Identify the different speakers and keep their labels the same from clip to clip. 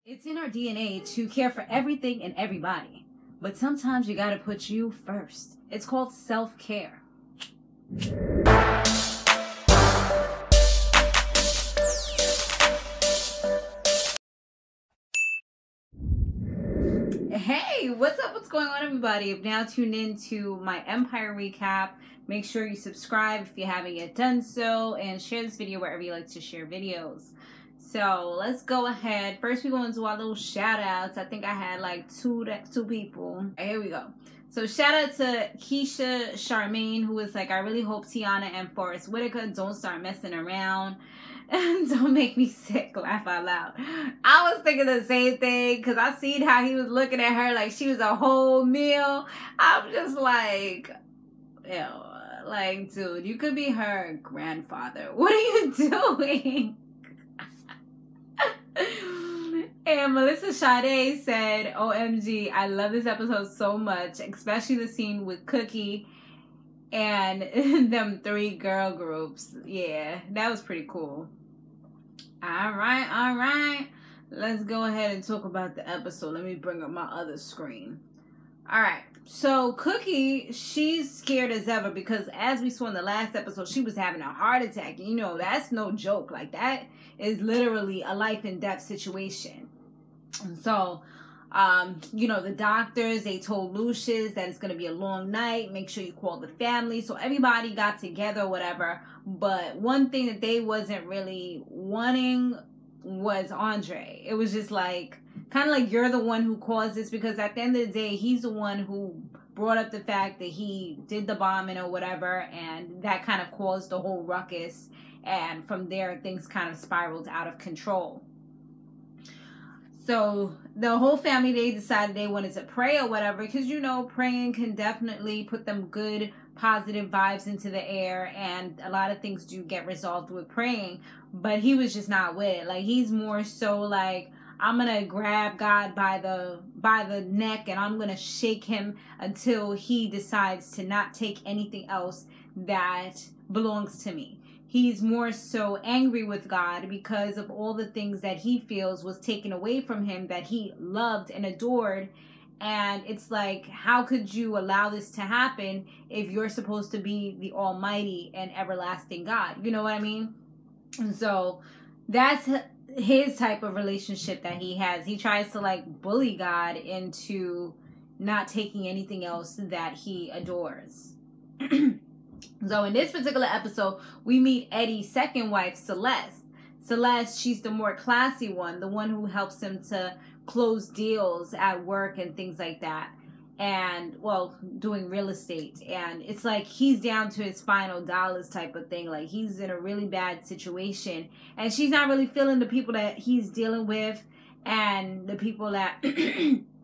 Speaker 1: It's in our DNA to care for everything and everybody. But sometimes you gotta put you first. It's called self-care. Hey, what's up? What's going on, everybody? You've now tuned in to my Empire recap. Make sure you subscribe if you haven't yet done so, and share this video wherever you like to share videos. So let's go ahead. First, we go into our little shout outs. I think I had like two people. Here we go. So shout out to Keisha Charmaine, who was like, I really hope Tiana and Forrest Whitaker don't start messing around. Don't make me sick. Laugh out loud. I was thinking the same thing because I seen how he was looking at her like she was a whole meal. I'm just like, ew. Like, dude, you could be her grandfather. What are you doing? And Melissa Sade said, OMG, I love this episode so much, especially the scene with Cookie and them three girl groups. Yeah, that was pretty cool. All right. Let's go ahead and talk about the episode. Let me bring up my other screen. All right. So Cookie, she's scared as ever because as we saw in the last episode, she was having a heart attack. You know, that's no joke. Like, that is literally a life and death situation. And so, you know, the doctors, they told Luscious that it's going to be a long night. Make sure you call the family. So everybody got together, whatever. But one thing that they wasn't really wanting was Andre. It was just like, kind of like, you're the one who caused this, because at the end of the day, he's the one who brought up the fact that he did the bombing or whatever, and that kind of caused the whole ruckus, and from there things kind of spiraled out of control. So the whole family, they decided they wanted to pray or whatever, because, you know, praying can definitely put them good positive vibes into the air, and a lot of things do get resolved with praying. But he was just not with it. Like, he's more so like, I'm gonna grab God by the neck and I'm gonna shake him until he decides to not take anything else that belongs to me. He's more so angry with God because of all the things that he feels was taken away from him that he loved and adored. And it's like, how could you allow this to happen if you're supposed to be the almighty and everlasting God? You know what I mean? And so that's his type of relationship that he has. He tries to like bully God into not taking anything else that he adores. So in this particular episode, we meet Eddy's second wife, Celeste. Celeste, she's the more classy one, the one who helps him to close deals at work and things like that. And, well, doing real estate. And it's like he's down to his final dollars type of thing. Like, he's in a really bad situation. And she's not really feeling the people that he's dealing with and the people that, excuse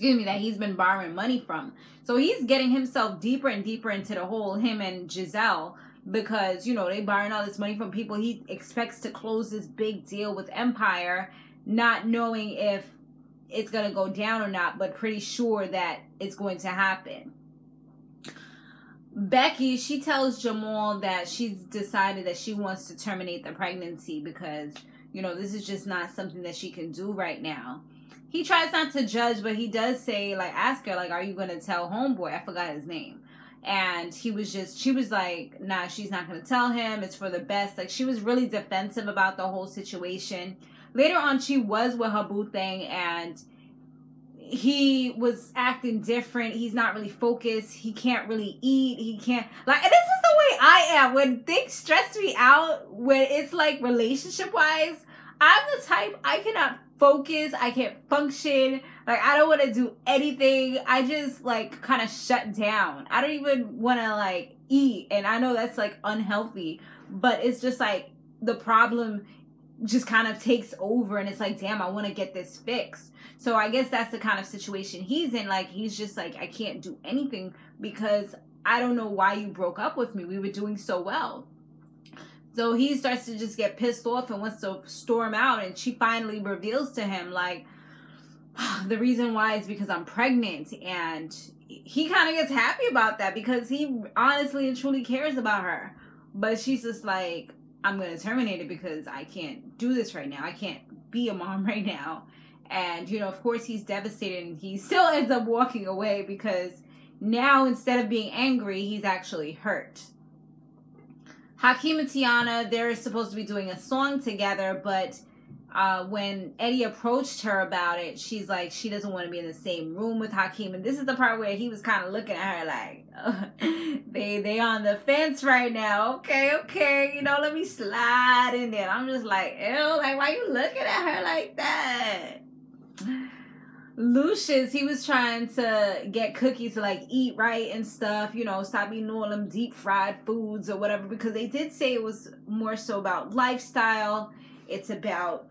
Speaker 1: me, that he's been borrowing money from. So he's getting himself deeper and deeper into the hole, him and Jezele, because, you know, they borrowing all this money from people. He expects to close this big deal with Empire, not knowing if it's going to go down or not, but pretty sure that it's going to happen. Becky, she tells Jamal that she's decided that she wants to terminate the pregnancy because, you know, this is just not something that she can do right now. He tries not to judge, but he does say, like, ask her, like, are you going to tell homeboy? I forgot his name. And she was like, nah, she's not going to tell him. It's for the best. Like, she was really defensive about the whole situation. Later on, she was with her boo thing, and he was acting different. He's not really focused. He can't really eat. He can't, like, and this is the way I am. When things stress me out, when it's like relationship-wise, I'm the type, I cannot focus. I can't function. Like, I don't want to do anything. I just, like, kind of shut down. I don't even want to, like, eat. And I know that's, like, unhealthy. But it's just, like, the problem just kind of takes over, and it's like, damn, I want to get this fixed. So I guess that's the kind of situation he's in. Like, he's just like, I can't do anything because I don't know why you broke up with me. We were doing so well. So he starts to just get pissed off and wants to storm out, and she finally reveals to him, like, the reason why is because I'm pregnant. And he kind of gets happy about that because he honestly and truly cares about her. But she's just like, I'm going to terminate it because I can't do this right now. I can't be a mom right now. And, you know, of course he's devastated, and he still ends up walking away because now instead of being angry, he's actually hurt. Hakeem and Tiana, they're supposed to be doing a song together, but when Eddy approached her about it, she's like, she doesn't want to be in the same room with Hakeem. And this is the part where he was kind of looking at her like, oh, they on the fence right now. Okay, you know, let me slide in there. I'm just like, ew, like, why you looking at her like that? Luscious, he was trying to get Cookie to like eat right and stuff, you know, stop eating all them deep fried foods or whatever, because they did say it was more so about lifestyle. It's about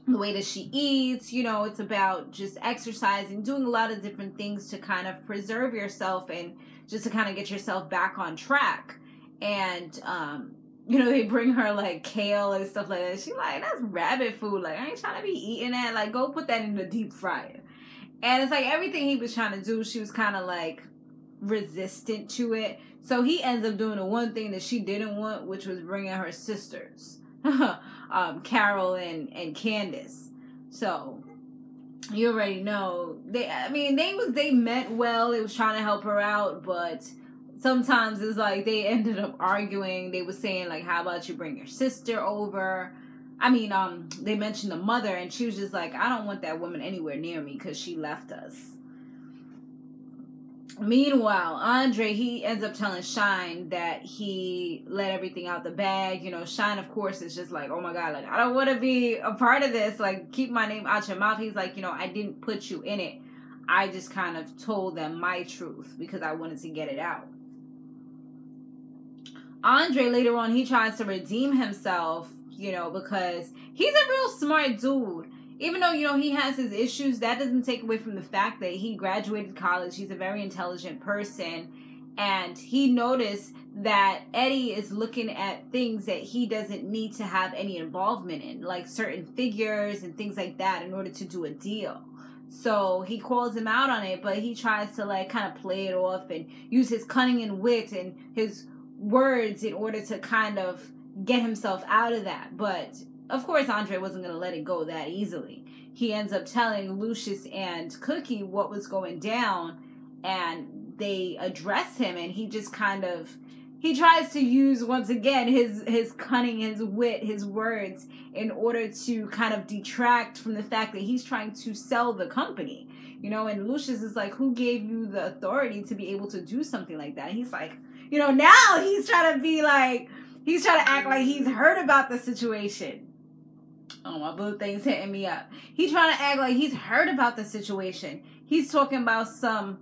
Speaker 1: the way that she eats, you know, it's about just exercising, doing a lot of different things to kind of preserve yourself and just to kind of get yourself back on track. And you know, they bring her like kale and stuff like that. She's like, that's rabbit food, like I ain't trying to be eating that, like go put that in the deep fryer. And it's like everything he was trying to do, she was kind of like resistant to it. So he ends up doing the one thing that she didn't want, which was bringing her sisters, Carol and Candace. So you already know they meant well. They was trying to help her out, but sometimes it's like they ended up arguing. They was saying like, how about you bring your sister over? I mean, they mentioned the mother, and she was just like, I don't want that woman anywhere near me because she left us. Meanwhile, Andre, he ends up telling Shine that he let everything out the bag. You know, Shine, of course, is just like, oh my God, like, I don't want to be a part of this. Like, keep my name out your mouth. He's like, you know, I didn't put you in it. I just kind of told them my truth because I wanted to get it out. Andre, later on, he tries to redeem himself, you know, because he's a real smart dude. Even though, you know, he has his issues, that doesn't take away from the fact that he graduated college. He's a very intelligent person. And he noticed that Eddy is looking at things that he doesn't need to have any involvement in, like certain figures and things like that, in order to do a deal. So he calls him out on it, but he tries to like kind of play it off and use his cunning and wit and his words in order to kind of get himself out of that. But of course Andre wasn't going to let it go that easily. He ends up telling Luscious and Cookie what was going down, and they address him, and he just kind of, he tries to use once again his cunning, his wit, his words in order to kind of detract from the fact that he's trying to sell the company, you know. And Luscious is like, who gave you the authority to be able to do something like that? And he's like, you know, now he's trying to be like, he's trying to act like he's heard about the situation. Oh, my blue thing's hitting me up. He's trying to act like he's heard about the situation. He's talking about some,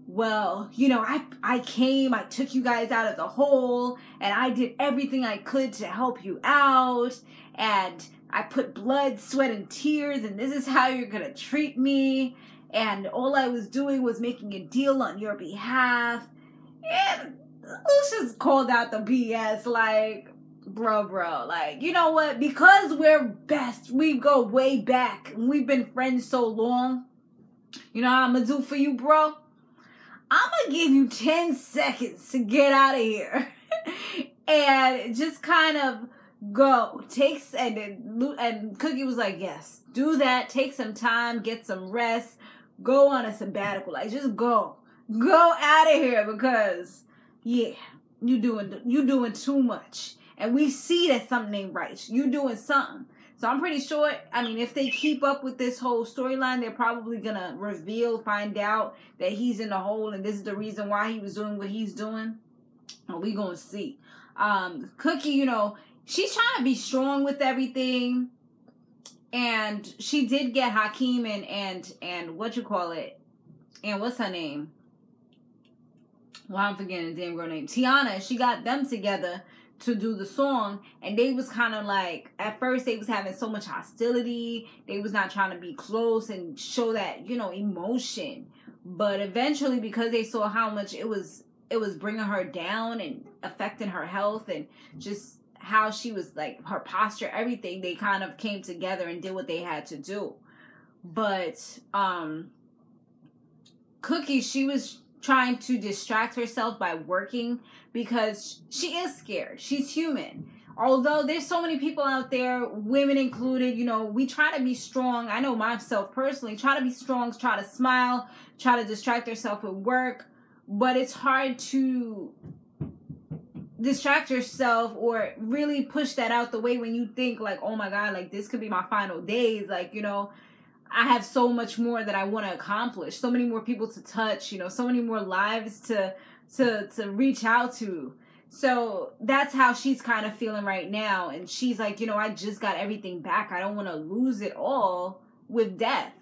Speaker 1: well, you know, I came, I took you guys out of the hole, and I did everything I could to help you out, and I put blood, sweat, and tears, and this is how you're gonna treat me, and all I was doing was making a deal on your behalf. And Luscious called out the BS, like, bro, like, you know what? Because we're best, we go way back, and we've been friends so long, you know what I'm gonna do for you, bro? I'm gonna give you 10 seconds to get out of here. And just kind of go. And Cookie was like, yes, do that. Take some time, get some rest, go on a sabbatical. Like, just go. Go out of here because, yeah, you doing too much. And we see that something ain't right. You doing something. So I'm pretty sure, I mean, if they keep up with this whole storyline, they're probably going to find out that he's in the hole and this is the reason why he was doing what he's doing. And we going to see. Cookie, you know, she's trying to be strong with everything. And she did get Hakeem and what you call it? And what's her name? Well, I'm forgetting the damn girl name. Tiana. She got them together to do the song, and they was kind of like, at first they was having so much hostility. They was not trying to be close and show that, you know, emotion. But eventually, because they saw how much it was bringing her down and affecting her health and just how she was, like, her posture, everything, they kind of came together and did what they had to do. But Cookie, she was trying to distract herself by working because she is scared. She's human. although there's so many people out there, women included, you know, we try to be strong. I know myself personally, try to be strong, try to smile, try to distract yourself with work, but it's hard to distract yourself or really push that out the way when you think like, oh my God, like this could be my final days. Like, you know, I have so much more that I want to accomplish, so many more people to touch, you know, so many more lives to reach out to. So that's how she's kind of feeling right now. And she's like, you know, I just got everything back. I don't want to lose it all with death.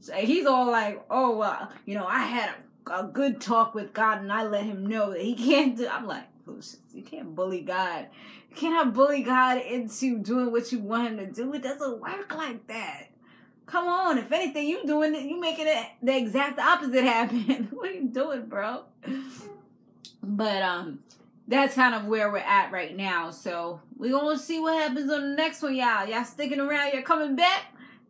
Speaker 1: So he's all like, oh, well, you know, I had a good talk with God and I let him know that he can't do. I'm like, Luscious, you can't bully God. You cannot bully God into doing what you want him to do. It doesn't work like that. Come on. If anything, you doing it, you making it the exact opposite happen. What are you doing, bro? But, that's kind of where we're at right now. So we're going to see what happens on the next one, y'all. Y'all sticking around. You're coming back.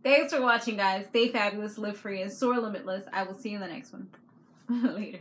Speaker 1: Thanks for watching, guys. Stay fabulous, live free, and soar limitless. I will see you in the next one. Later.